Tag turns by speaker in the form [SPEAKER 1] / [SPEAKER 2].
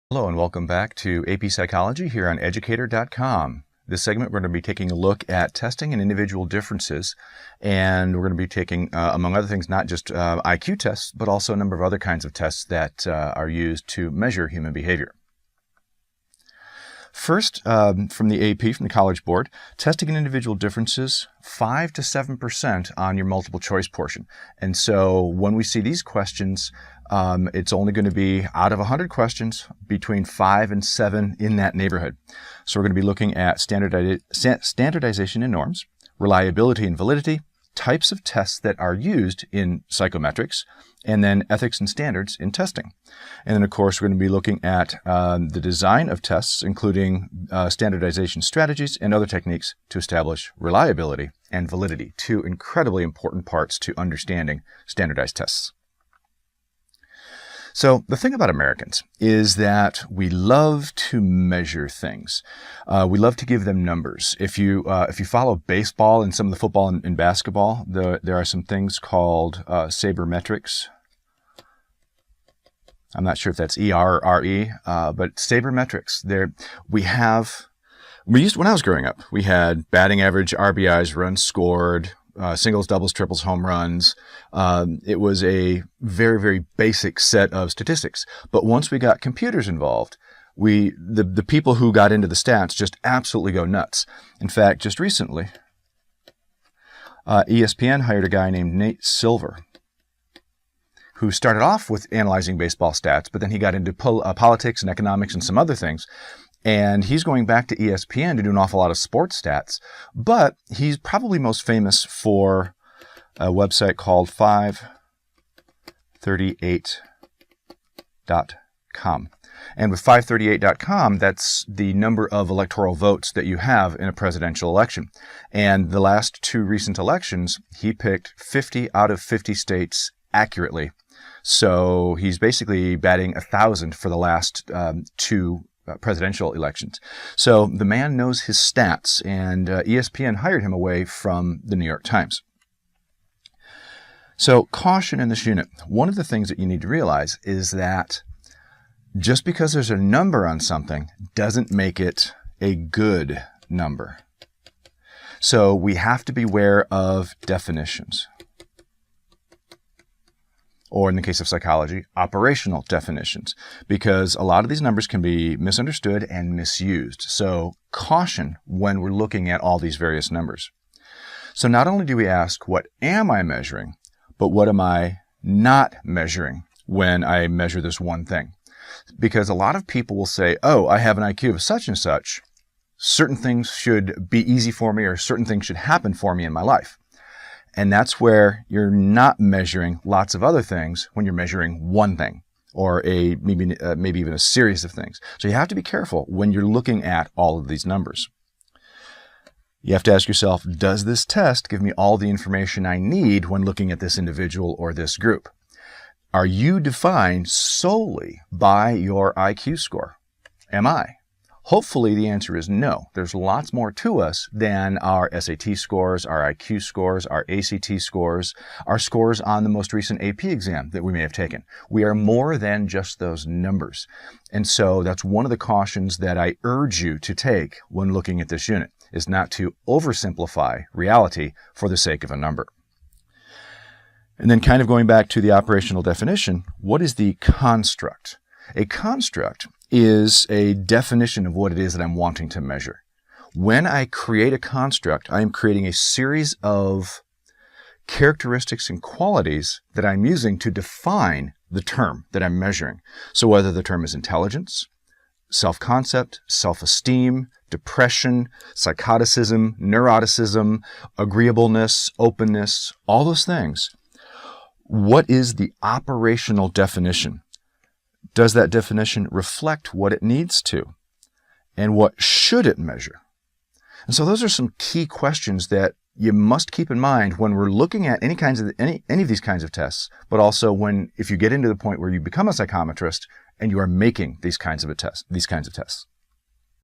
[SPEAKER 1] Hello and welcome back to AP Psychology here on Educator.com. This segment we're going to be taking a look at testing and individual differences, and we're going to be taking, among other things, not just IQ tests, but also a number of other kinds of tests that are used to measure human behavior. First, from the AP, from the College Board, testing and individual differences, 5 to 7% on your multiple choice portion. And so when we see these questions, it's only going to be out of 100 questions between 5 and 7 in that neighborhood. So we're going to be looking at standardization and norms, reliability and validity, types of tests that are used in psychometrics, and then ethics and standards in testing. And then, of course, we're going to be looking at the design of tests, including standardization strategies and other techniques to establish reliability and validity, two incredibly important parts to understanding standardized tests. So the thing about Americans is that we love to measure things. We love to give them numbers. If you follow baseball and some of the football and basketball, there are some things called sabermetrics. I'm not sure if that's E-R or R-E, but sabermetrics. When I was growing up, we had batting average, RBIs, runs scored, singles, doubles, triples, home runs. It was a very, very basic set of statistics. But once we got computers involved, the people who got into the stats just absolutely go nuts. In fact, just recently, ESPN hired a guy named Nate Silver, who started off with analyzing baseball stats, but then he got into politics and economics and some other things. And he's going back to ESPN to do an awful lot of sports stats, but he's probably most famous for a website called 538.com. And with 538.com, that's the number of electoral votes that you have in a presidential election. And the last two recent elections, he picked 50 out of 50 states accurately. So he's basically batting 1,000 for the last two presidential elections. So the man knows his stats, and ESPN hired him away from the New York Times. So caution in this unit. One of the things that you need to realize is that just because there's a number on something doesn't make it a good number. So we have to be aware of definitions. Or in the case of psychology, operational definitions, because a lot of these numbers can be misunderstood and misused. So caution when we're looking at all these various numbers. So not only do we ask, what am I measuring, but what am I not measuring when I measure this one thing? Because a lot of people will say, oh, I have an IQ of such and such. Certain things should be easy for me, or certain things should happen for me in my life. And that's where you're not measuring lots of other things when you're measuring one thing, or maybe even a series of things. So you have to be careful when you're looking at all of these numbers. You have to ask yourself, does this test give me all the information I need when looking at this individual or this group? Are you defined solely by your IQ score? Am I? Hopefully the answer is no. There's lots more to us than our SAT scores, our IQ scores, our ACT scores, our scores on the most recent AP exam that we may have taken. We are more than just those numbers. And so that's one of the cautions that I urge you to take when looking at this unit, is not to oversimplify reality for the sake of a number. And then kind of going back to the operational definition, what is the construct? A construct is a definition of what it is that I'm wanting to measure. When I create a construct, I am creating a series of characteristics and qualities that I'm using to define the term that I'm measuring. So whether the term is intelligence, self-concept, self-esteem, depression, psychoticism, neuroticism, agreeableness, openness, all those things, what is the operational definition? Does that definition reflect what it needs to? And what should it measure? And so those are some key questions that you must keep in mind when we're looking at any of these kinds of tests, but also if you get into the point where you become a psychometrist and you are making these kinds of tests.